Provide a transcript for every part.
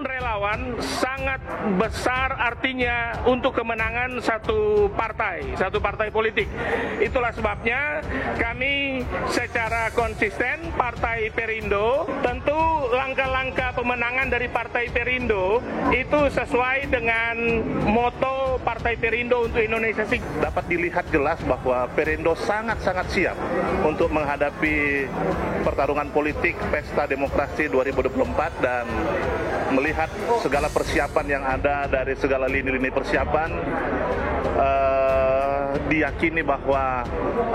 Dukungan relawan sangat besar artinya untuk kemenangan satu partai politik. Itulah sebabnya kami secara konsisten Partai Perindo, tentu langkah-langkah pemenangan dari Partai Perindo itu sesuai dengan moto Partai Perindo untuk Indonesia. Dapat dilihat jelas bahwa Perindo sangat-sangat siap untuk menghadapi pertarungan politik Pesta Demokrasi 2024 dan melihat segala persiapan yang ada dari segala lini-lini persiapan, diyakini bahwa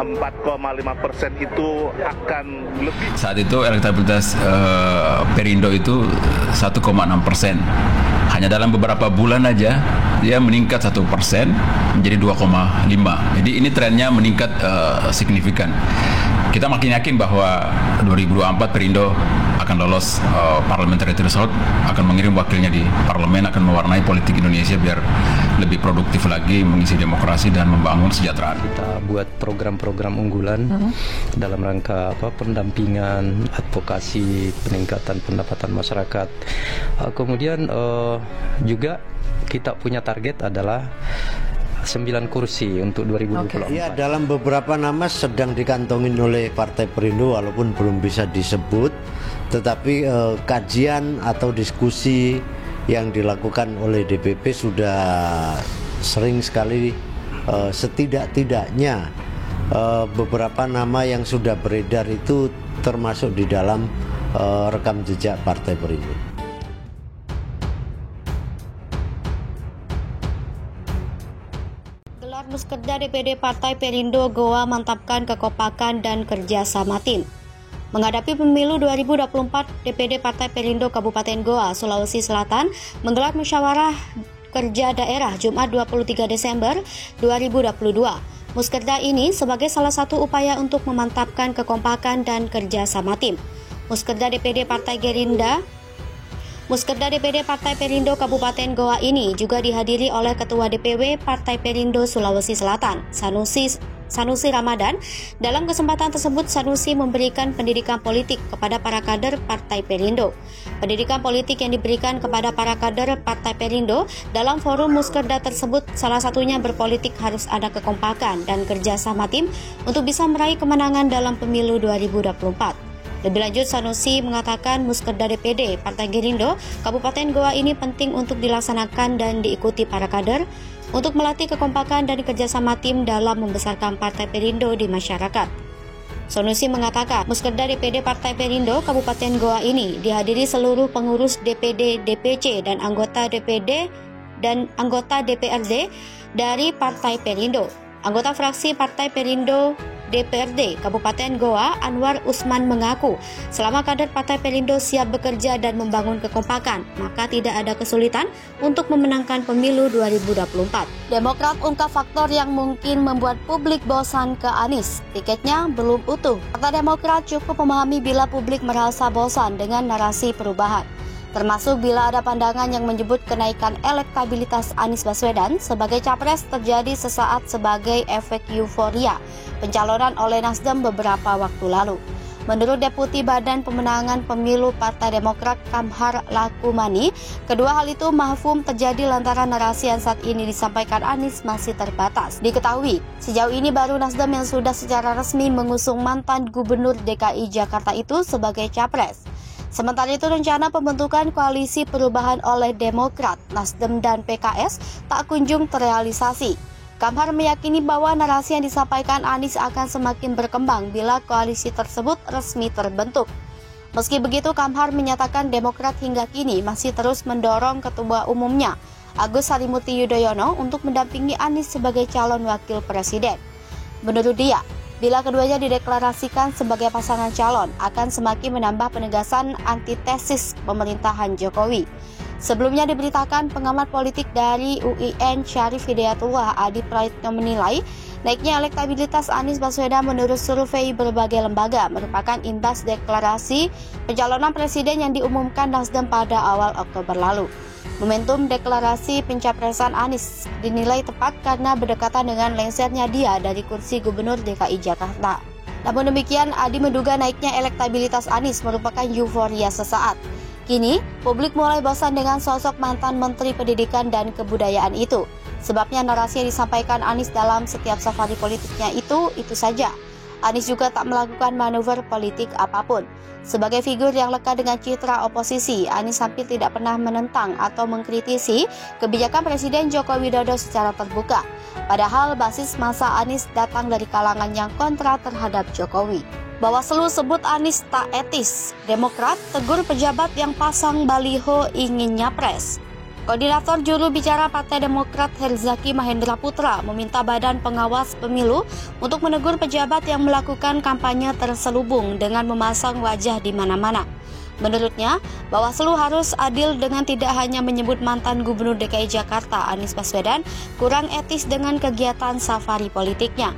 4,5% itu akan lebih. Saat itu elektabilitas Perindo itu 1,6%. Hanya dalam beberapa bulan aja dia meningkat 1% menjadi 2,5. Jadi ini trennya meningkat signifikan. Kita makin yakin bahwa 2024 Perindo akan lolos parliamentary threshold, akan mengirim wakilnya di parlemen, akan mewarnai politik Indonesia biar lebih produktif lagi mengisi demokrasi dan membangun kesejahteraan. Kita buat program-program unggulan dalam rangka pendampingan, advokasi, peningkatan pendapatan masyarakat. Kemudian juga kita punya target adalah 9 kursi untuk 2024. Ya, dalam beberapa nama sedang dikantongin oleh Partai Perindo walaupun belum bisa disebut, tetapi kajian atau diskusi yang dilakukan oleh DPP sudah sering sekali, setidak-tidaknya beberapa nama yang sudah beredar itu termasuk di dalam rekam jejak Partai Perindo. Muskerda DPD Partai Perindo Goa mantapkan kekompakan dan kerjasama tim. Menghadapi pemilu 2024, DPD Partai Perindo Kabupaten Goa, Sulawesi Selatan menggelar musyawarah kerja daerah Jumat 23 Desember 2022. Muskerda ini sebagai salah satu upaya untuk memantapkan kekompakan dan kerjasama tim. Muskerda DPD Partai Perindo Kabupaten Goa ini juga dihadiri oleh Ketua DPW Partai Perindo Sulawesi Selatan, Sanusi Ramadan. Dalam kesempatan tersebut, Sanusi memberikan pendidikan politik kepada para kader Partai Perindo. Pendidikan politik yang diberikan kepada para kader Partai Perindo dalam forum Muskerda tersebut salah satunya berpolitik harus ada kekompakan dan kerjasama tim untuk bisa meraih kemenangan dalam pemilu 2024. Lebih lanjut, Sanusi mengatakan Muskerda DPD Partai Perindo Kabupaten Goa ini penting untuk dilaksanakan dan diikuti para kader untuk melatih kekompakan dan kerjasama tim dalam membesarkan Partai Perindo di masyarakat. Sanusi mengatakan Muskerda DPD Partai Perindo Kabupaten Goa ini dihadiri seluruh pengurus DPD, DPC, dan anggota DPD dan anggota DPRD dari Partai Perindo. Anggota fraksi Partai Perindo DPRD Kabupaten Goa, Anwar Usman mengaku selama kader Partai Perindo siap bekerja dan membangun kekompakan, maka tidak ada kesulitan untuk memenangkan pemilu 2024. Demokrat ungkap faktor yang mungkin membuat publik bosan ke Anies. Tiketnya belum utuh. Partai Demokrat cukup memahami bila publik merasa bosan dengan narasi perubahan, termasuk bila ada pandangan yang menyebut kenaikan elektabilitas Anies Baswedan sebagai capres terjadi sesaat sebagai efek euforia pencalonan oleh Nasdem beberapa waktu lalu. Menurut Deputi Badan Pemenangan Pemilu Partai Demokrat Kamhar Lakumani, kedua hal itu mahfum terjadi lantaran narasi yang saat ini disampaikan Anies masih terbatas. Diketahui, sejauh ini baru Nasdem yang sudah secara resmi mengusung mantan Gubernur DKI Jakarta itu sebagai capres. Sementara itu, rencana pembentukan koalisi perubahan oleh Demokrat, Nasdem, dan PKS tak kunjung terrealisasi. Kamhar meyakini bahwa narasi yang disampaikan Anies akan semakin berkembang bila koalisi tersebut resmi terbentuk. Meski begitu, Kamhar menyatakan Demokrat hingga kini masih terus mendorong Ketua Umumnya, Agus Harimurti Yudhoyono, untuk mendampingi Anies sebagai calon wakil presiden. Menurut dia, bila keduanya dideklarasikan sebagai pasangan calon, akan semakin menambah penegasan antitesis pemerintahan Jokowi. Sebelumnya diberitakan pengamat politik dari UIN Syarif Hidayatullah Adi Praitno menilai naiknya elektabilitas Anies Baswedan menurut survei berbagai lembaga merupakan imbas deklarasi pencalonan presiden yang diumumkan Nasdem pada awal Oktober lalu. Momentum deklarasi pencapresan Anies dinilai tepat karena berdekatan dengan lengsernya dia dari kursi Gubernur DKI Jakarta. Namun demikian, Adi menduga naiknya elektabilitas Anies merupakan euforia sesaat. Kini, publik mulai bosan dengan sosok mantan Menteri Pendidikan dan Kebudayaan itu. Sebabnya narasi yang disampaikan Anies dalam setiap safari politiknya itu saja. Anies juga tak melakukan manuver politik apapun. Sebagai figur yang lekat dengan citra oposisi, Anies hampir tidak pernah menentang atau mengkritisi kebijakan Presiden Joko Widodo secara terbuka. Padahal basis massa Anies datang dari kalangan yang kontra terhadap Jokowi. Bawaslu sebut Anies tak etis. Demokrat tegur pejabat yang pasang baliho ingin nyapres. Koordinator juru bicara Partai Demokrat Herzaki Mahendra Putra meminta Badan Pengawas Pemilu untuk menegur pejabat yang melakukan kampanye terselubung dengan memasang wajah di mana-mana. Menurutnya, Bawaslu harus adil dengan tidak hanya menyebut mantan Gubernur DKI Jakarta Anies Baswedan kurang etis dengan kegiatan safari politiknya.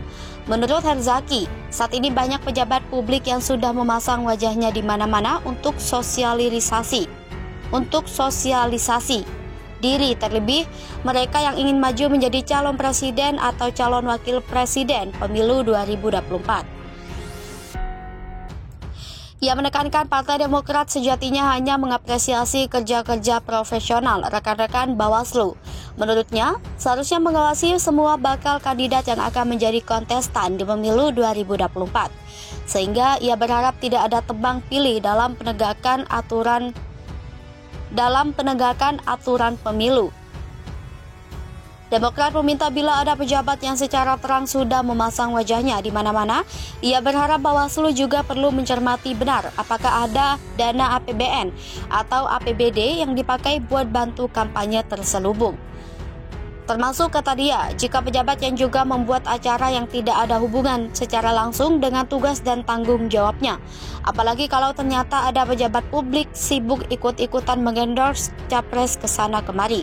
Menurut Herzaki, saat ini banyak pejabat publik yang sudah memasang wajahnya di mana-mana untuk sosialisasi diri, terlebih mereka yang ingin maju menjadi calon presiden atau calon wakil presiden pemilu 2024. Ia menekankan Partai Demokrat sejatinya hanya mengapresiasi kerja-kerja profesional rekan-rekan Bawaslu. Menurutnya, seharusnya mengawasi semua bakal kandidat yang akan menjadi kontestan di pemilu 2024. Sehingga ia berharap tidak ada tebang pilih dalam penegakan aturan pemilu. Demokrat meminta bila ada pejabat yang secara terang sudah memasang wajahnya di mana-mana, ia berharap Bawaslu juga perlu mencermati benar apakah ada dana APBN atau APBD yang dipakai buat bantu kampanye terselubung. Termasuk kata dia, jika pejabat yang juga membuat acara yang tidak ada hubungan secara langsung dengan tugas dan tanggung jawabnya. Apalagi kalau ternyata ada pejabat publik sibuk ikut-ikutan mengendorse capres kesana kemari.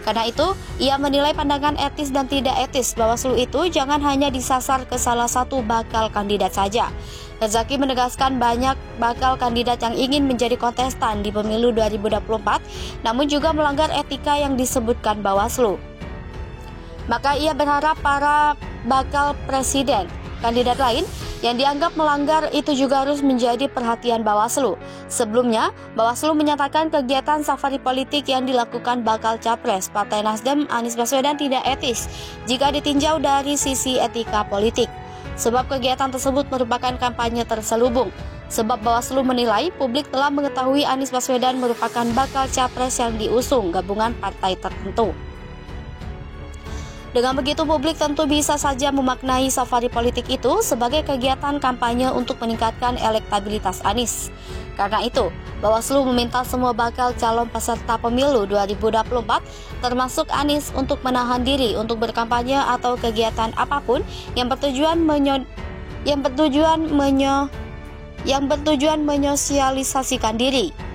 Karena itu, ia menilai pandangan etis dan tidak etis Bawaslu itu jangan hanya disasar ke salah satu bakal kandidat saja. Herzaki menegaskan banyak bakal kandidat yang ingin menjadi kontestan di pemilu 2024, namun juga melanggar etika yang disebutkan Bawaslu. Maka ia berharap para bakal presiden kandidat lain yang dianggap melanggar itu juga harus menjadi perhatian Bawaslu. Sebelumnya, Bawaslu menyatakan kegiatan safari politik yang dilakukan bakal capres Partai Nasdem Anies Baswedan tidak etis jika ditinjau dari sisi etika politik. Sebab kegiatan tersebut merupakan kampanye terselubung. Sebab Bawaslu menilai publik telah mengetahui Anies Baswedan merupakan bakal capres yang diusung gabungan partai tertentu. Dengan begitu, publik tentu bisa saja memaknai safari politik itu sebagai kegiatan kampanye untuk meningkatkan elektabilitas Anies. Karena itu, Bawaslu meminta semua bakal calon peserta pemilu 2024, termasuk Anies, untuk menahan diri untuk berkampanye atau kegiatan apapun yang bertujuan menyosialisasikan diri.